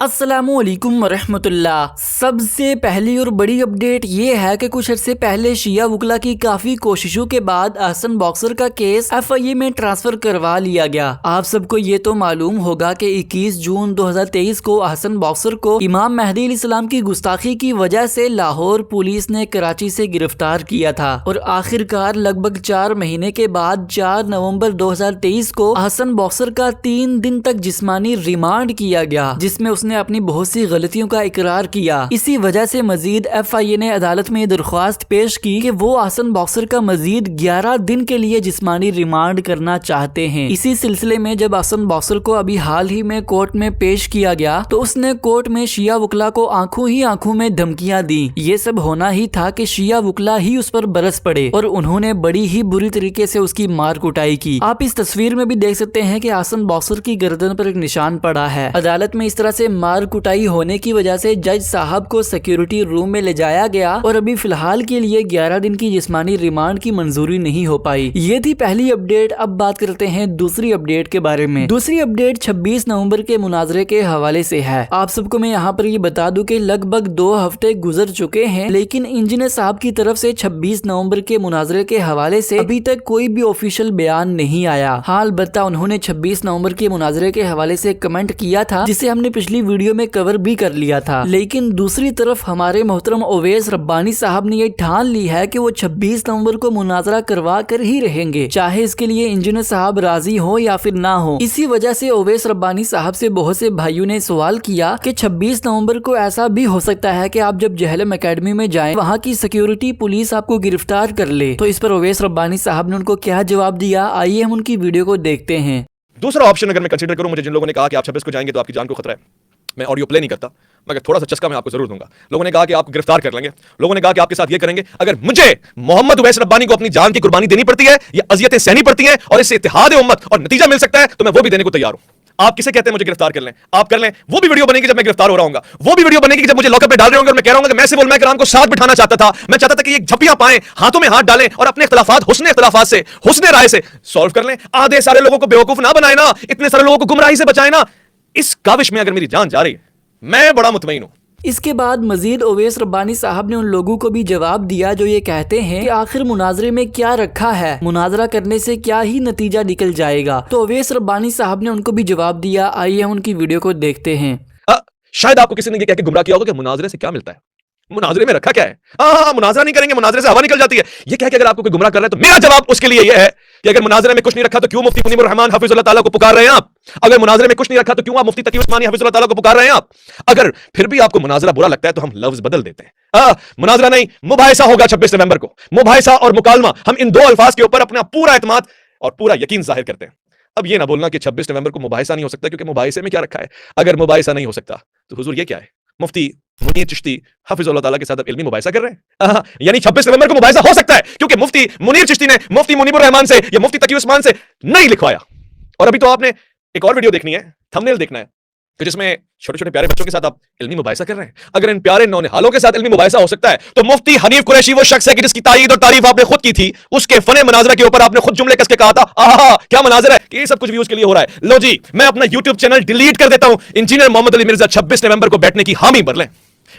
अस्सलामुअलैकुम रहमतुल्लाह। सबसे पहली और बड़ी अपडेट ये है कि कुछ अर्से पहले शिया वकला की काफ़ी कोशिशों के बाद अहसन बॉक्सर का केस FIA में ट्रांसफ़र करवा लिया गया। आप सबको ये तो मालूम होगा कि 21 जून 2023 को अहसन बॉक्सर को इमाम मेहदी अलैहिस्सलाम की गुस्ताखी की वजह से लाहौर पुलिस ने कराची से गिरफ्तार किया था और आखिरकार लगभग 4 महीने के बाद 4 नवंबर 2023 को अहसन बॉक्सर का 3 दिन तक जिस्मानी रिमांड किया गया, जिसमें उसने अपनी बहुत सी गलतियों का इकरार किया। इसी वजह से मजीद FIA ने अदालत में दरख्वास्त पेश की कि वो अहसन बॉक्सर का मजीद 11 दिन के लिए जिस्मानी रिमांड करना चाहते हैं। इसी सिलसिले में जब अहसन बॉक्सर को अभी हाल ही में कोर्ट में पेश किया गया तो उसने कोर्ट में शिया वकला को आंखों ही आंखों में धमकियां दी। ये सब होना ही था कि शिया वकला ही उस पर बरस पड़े और उन्होंने बड़ी ही बुरी तरीके से उसकी मार कुटाई की। आप इस तस्वीर में भी देख सकते हैं कि अहसन बॉक्सर की गर्दन पर एक निशान पड़ा है। अदालत में इस तरह से मार कुटाई होने की वजह से जज साहब को सिक्योरिटी रूम में ले जाया गया और अभी फिलहाल के लिए 11 दिन की जिस्मानी रिमांड की मंजूरी नहीं हो पाई। ये थी पहली अपडेट। अब बात करते हैं दूसरी अपडेट के बारे में। दूसरी अपडेट 26 नवंबर के मुनाजरे के हवाले से है। आप सबको मैं यहाँ पर ये बता दूं कि लगभग 2 हफ्ते गुजर चुके हैं, लेकिन इंजीनियर साहब की तरफ से 26 नवंबर के मुनाजरे के हवाले से अभी तक कोई भी ऑफिशियल बयान नहीं आया। हाँ, अलबत्ता उन्होंने 26 नवंबर के मुनाजरे के हवाले से कमेंट किया था, जिसे हमने पिछली वीडियो में कवर भी कर लिया था। लेकिन दूसरी तरफ हमारे मोहतरम ओवैस रब्बानी साहब ने ये ठान ली है कि वो 26 नवंबर को मुनाजरा करवा कर ही रहेंगे, चाहे इसके लिए इंजीनियर साहब राजी हो या फिर ना हो। इसी वजह से ओवैस रब्बानी साहब से बहुत से भाइयों ने सवाल किया कि 26 नवंबर को ऐसा भी हो सकता है कि आप जब जहलम एकेडमी में जाएं, वहाँ की सिक्योरिटी पुलिस आपको गिरफ्तार कर ले। तो इस पर ओवैस रब्बानी साहब ने उनको क्या जवाब दिया, आइए हम उनकी वीडियो को देखते हैं। दूसरा ऑप्शन अगर मैं कंसीडर करूं, मुझे जिन लोगों ने कहा कि आप 26 को जाएंगे तो आपकी जान को खतरा है, मैं ऑडियो प्ले नहीं करता, मगर थोड़ा सा चस्का मैं आपको जरूर दूंगा। लोगों ने कहा कि आपको गिरफ्तार कर लेंगे, लोगों ने कहा कि आपके साथ ये करेंगे। अगर मुझे मोहम्मद उवैस रब्बानी को अपनी जान की कुर्बानी देनी पड़ती है, ये अजियतें सहनी पड़ती हैं और इससे इत्तेहाद उम्मत और नतीजा मिल सकता है, तो मैं वो भी देने को तैयार हूं। आप किसे कहते हैं मुझे गिरफ्तार कर लें? आप कर लें। वो भी वीडियो बनेगी जब मैं गिरफ्तार हो रहा हूंगा, वो भी वीडियो बनेगी जब मुझे लॉकअप में डाल रहे होंगे और मैं कह रहा हूं कि मैं सिर्फ मैं को साथ बिठाना चाहता था, मैं चाहता था कि ये झप्पियां पाएं, हाथों में हाथ डालें और अपने इख्तिलाफात हुस्ने इख्तिलाफात से, हुस्ने राय से सॉल्व कर लें। आधे सारे लोगों को बेवकूफ ना बनाए ना, इतने सारे लोगों को गुमराही से बचाए ना। इस काविश में अगर मेरी जान जा रही है, मैं बड़ा मुतमईन हूं। इसके बाद मजीद ओवैस रब्बानी साहब ने उन लोगों को भी जवाब दिया जो ये कहते हैं कि आखिर मुनाजरे में क्या रखा है, मुनाजरा करने से क्या ही नतीजा निकल जाएगा। तो ओवैस रब्बानी साहब ने उनको भी जवाब दिया। आइए हम उनकी वीडियो को देखते हैं। शायद आपको किसी ने ये कह के गुमराह किया होगा कि मुनाजरे से क्या मिलता है, मुनाजरे में रखा क्या है। हाँ, मुनाजरा नहीं करेंगे, मुनाजरे से हवा निकल जाती है। ये कह के अगर आपको कोई गुमराह कर रहा है, तो मेरा जवाब उसके लिए यह है कि अगर मुनाजरे में कुछ नहीं रखा तो क्यों मुफ्ती मुनीबुर रहमान हफिजुल्लाह ताला को पुकार रहे हैं आप? अगर मुनाजरे में कुछ नहीं रखा तो क्यों आप मुफ्ती तकी उस्मानी हफिजुल्लाह ताला को पुकार रहे हैं आप? अगर फिर भी आपको मुनाजरा बुरा लगता है तो हम लफ्ज बदल देते हैं। मुनाजरा नहीं, मुबाहिसा होगा 26 नवंबर को। मुबाहिसा और मुकालमा, हम इन दो अल्फाज के ऊपर अपना पूरा एतमाद और पूरा यकीन जाहिर करते हैं। अब ये ना बोलना कि 26 नवंबर को मुबाहिसा नहीं हो सकता, क्योंकि मुबाहिसे में क्या रखा है? अगर मुबाहिसा नहीं हो सकता तो हुजूर ये क्या है? मुफ्ती मुनीर चिश्ती हफिजुल्लाह ताला के साथ इल्मी मुबाहिसा कर रहे हैं। यानी 26 नवंबर को मुबाहिसा हो सकता है, क्योंकि मुफ्ती मुनीर चिश्ती ने मुफ्ती मुनीबुर रहमान से या मुफ्ती तकी उस्मान से नहीं लिखवाया। और अभी तो आपने एक और वीडियो देखनी है, थंबनेल देखना है, कि जिसमें छोटे छोटे प्यारे बच्चों के साथ आप इल्मी मुबाहिसा कर रहे हैं। अगर इन प्यारे नौनिहालों के साथ इल्मी मुबाहिसा हो सकता है, तो मुफ्ती हनीफ कुरैशी वो शख्स है कि जिसकी तारीफ और तारीफ आपने खुद की थी, उसके फने मुनाजरा के ऊपर आपने खुद जुमले कस के कहा था, आहा क्या मुनाजरा है, कि ये सब कुछ व्यूज के लिए हो रहा है। लो जी, मैं अपना यूट्यूब चैनल डिलीट कर देता हूं। इंजीनियर मोहम्मद अली मिर्जा 26 नवंबर को बैठने की हामी भर लें।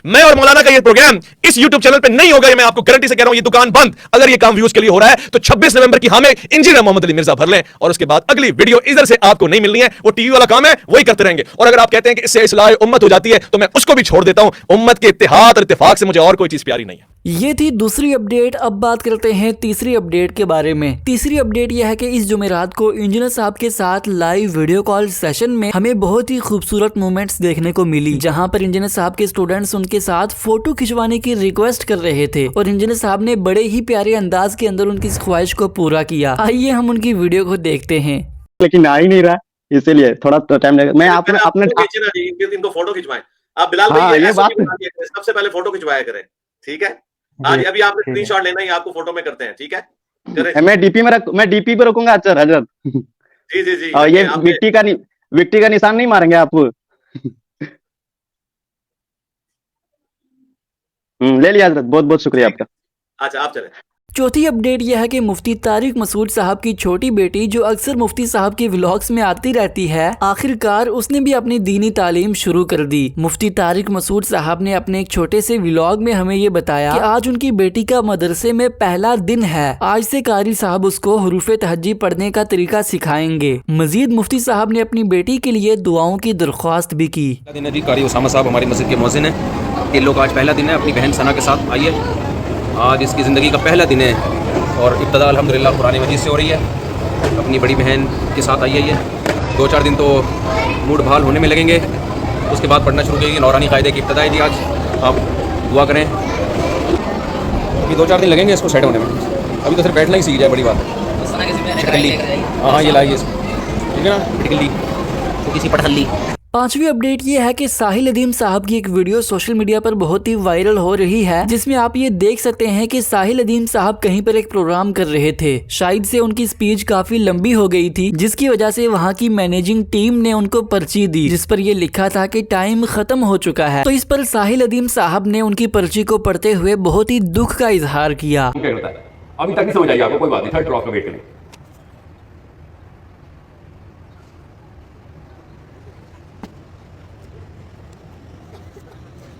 मैं और मौलाना का ये प्रोग्राम इस YouTube चैनल पे नहीं होगा, ये मैं आपको गारंटी से कह रहा हूं। ये दुकान बंद। अगर ये काम व्यूज के लिए हो रहा है तो 26 नवंबर की हमें इंजीनियर मोहम्मद अली मिर्जा भर लें, और उसके बाद अगली वीडियो इधर से आपको नहीं मिलनी है। वो टीवी वाला काम है, वही करते रहेंगे। और अगर आप कहते हैं कि इससे इस्लाह उम्मत हो जाती है, तो मैं उसको भी छोड़ देता हूं। उम्मत के इत्तेहाद और इत्तेफाक से मुझे और कोई चीज प्यारी नहीं है। ये थी दूसरी अपडेट। अब बात करते हैं तीसरी अपडेट के बारे में। तीसरी अपडेट यह है कि इस जुमेरात को इंजीनियर साहब के साथ लाइव वीडियो कॉल सेशन में हमें बहुत ही खूबसूरत मोमेंट्स देखने को मिली, जहां पर इंजीनियर साहब के स्टूडेंट्स उनके साथ फोटो खिंचवाने की रिक्वेस्ट कर रहे थे और इंजीनियर साहब ने बड़े ही प्यारे अंदाज के अंदर उनकी इस ख्वाहिश को पूरा किया। आइए हम उनकी वीडियो को देखते हैं। लेकिन आ ही नहीं रहा, इसीलिए थोड़ा टाइम लगेगा। मैं अपने इनको फोटो खिंचवाएं। आप बिलाल भाई ये बात सबसे पहले फोटो खिंचवाया करें, ठीक है? आज अभी आपने स्क्रीनशॉट लेना ही, आपको फोटो में करते हैं, ठीक है? मैं डीपी पे रखूंगा। अच्छा हजरत जी जी जी। और ये विक्टी का निशान नहीं मारेंगे आप? ले लिया हजरत, बहुत बहुत शुक्रिया आपका। अच्छा आप चले। चौथी अपडेट यह है कि मुफ्ती तारिक मसूद साहब की छोटी बेटी जो अक्सर मुफ्ती साहब के व्लॉग्स में आती रहती है, आखिरकार उसने भी अपनी दीनी तालीम शुरू कर दी। मुफ्ती तारिक मसूद साहब ने अपने एक छोटे से व्लॉग में हमें ये बताया कि आज उनकी बेटी का मदरसे में पहला दिन है। आज से कारी साहब उसको हुरूफे तहज्जी पढ़ने का तरीका सिखाएंगे। मजीद मुफ्ती साहब ने अपनी बेटी के लिए दुआओं की दरख्वास्त भी की। दिन है जी, कारी उसामा साहब हमारी मस्जिद के मौज़िन हैं। इन लोग आज पहला दिन है, अपनी बहन सना के साथ आई है। आज इसकी ज़िंदगी का पहला दिन है और इब्तदा अल्हम्दुलिल्लाह कुरान मजीद से हो रही है। अपनी बड़ी बहन के साथ आई है ये। 2-4 दिन तो मूड बहाल होने में लगेंगे, उसके बाद पढ़ना शुरू करेंगे। नौरानी कायदे की इब्तदा है जी आज। आप दुआ करें कि 2-4 दिन लगेंगे इसको सेट होने में। अभी तो सिर्फ बैठना ही सीख जाए, बड़ी बात है। हाँ ये लाइए इसको, ठीक है ना, पिटकली तो किसी पटहल्ली। पांचवी अपडेट ये है कि साहिल अदीम साहब की एक वीडियो सोशल मीडिया पर बहुत ही वायरल हो रही है, जिसमें आप ये देख सकते हैं कि साहिल अदीम साहब कहीं पर एक प्रोग्राम कर रहे थे। शायद से उनकी स्पीच काफी लंबी हो गई थी, जिसकी वजह से वहां की मैनेजिंग टीम ने उनको पर्ची दी जिस पर ये लिखा था कि टाइम खत्म हो चुका है। तो इस पर साहिल अदीम साहब ने उनकी पर्ची को पढ़ते हुए बहुत ही दुख का इजहार किया। अभी तक नहीं समझ आई आपको, कोई बात नहीं, थर्ड ड्रॉप का वेट करें।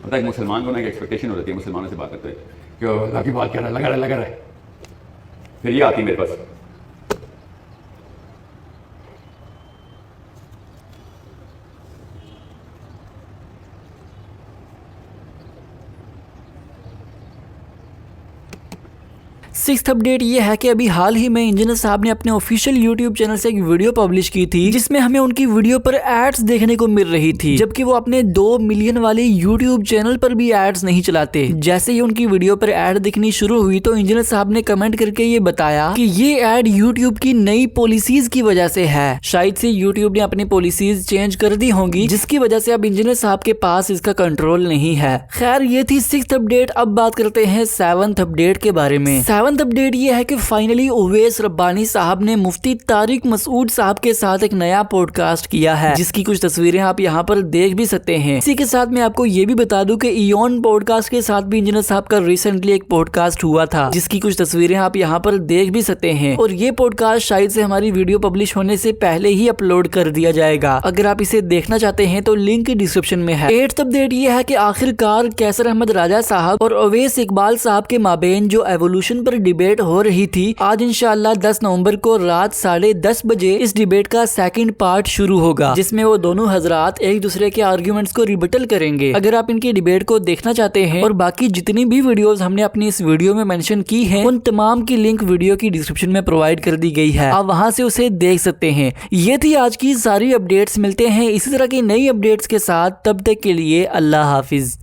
पता है मुसलमान को ना एक एक्सपेक्टेशन हो जाती है मुसलमानों से बात करते हुए कि अल्लाह की बात कर रहा है, लगा रहा है। फिर ये आती मेरे पास, सिक्स्थ अपडेट ये है कि अभी हाल ही में इंजीनियर साहब ने अपने ऑफिशियल यूट्यूब चैनल से एक वीडियो पब्लिश की थी, जिसमें हमें उनकी वीडियो पर एड्स देखने को मिल रही थी, जबकि वो अपने 2 मिलियन वाले यूट्यूब चैनल पर भी एड्स नहीं चलाते। जैसे ही उनकी वीडियो पर एड दिखनी शुरू हुई तो इंजीनियर साहब ने कमेंट करके ये बताया कि ये एड यूट्यूब की नई पॉलिसीज की वजह से है। शायद से यूट्यूब ने अपनी पॉलिसीज चेंज कर दी होंगी, जिसकी वजह से अब इंजीनियर साहब के पास इसका कंट्रोल नहीं है। खैर ये थी सिक्स्थ अपडेट। अब बात करते हैं 7th अपडेट के बारे में। 7th अपडेट ये है कि फाइनली उवैस रब्बानी साहब ने मुफ्ती तारिक मसूद साहब के साथ एक नया पॉडकास्ट किया है, जिसकी कुछ तस्वीरें आप यहाँ पर देख भी सकते हैं। इसी के साथ मैं आपको ये भी बता दूं कि इयोन पॉडकास्ट के साथ भी इंजीनियर साहब का रिसेंटली एक पॉडकास्ट हुआ था, जिसकी कुछ तस्वीरें आप यहाँ पर देख भी सकते हैं। और ये पॉडकास्ट शायद से हमारी वीडियो पब्लिश होने से पहले ही अपलोड कर दिया जाएगा। अगर आप इसे देखना चाहते हैं तो लिंक डिस्क्रिप्शन में है। 8th अपडेट ये है कि आखिरकार कैसर अहमद राजा साहब और उवैस इकबाल साहब के माबेन जो एवोल्यूशन पर डिबेट हो रही थी, आज इंशाअल्लाह 10 नवंबर को रात 10:30 बजे इस डिबेट का सेकंड पार्ट शुरू होगा, जिसमें वो दोनों हजरात एक दूसरे के आर्ग्यूमेंट्स को रिबटल करेंगे। अगर आप इनकी डिबेट को देखना चाहते हैं और बाकी जितनी भी वीडियोस हमने अपनी इस वीडियो में मेंशन की हैं, उन तमाम की लिंक वीडियो की डिस्क्रिप्शन में प्रोवाइड कर दी गई है, आप वहां से उसे देख सकते हैं। ये थी आज की सारी अपडेट्स। मिलते हैं इसी तरह की नई अपडेट्स के साथ, तब तक के लिए अल्लाह हाफिज।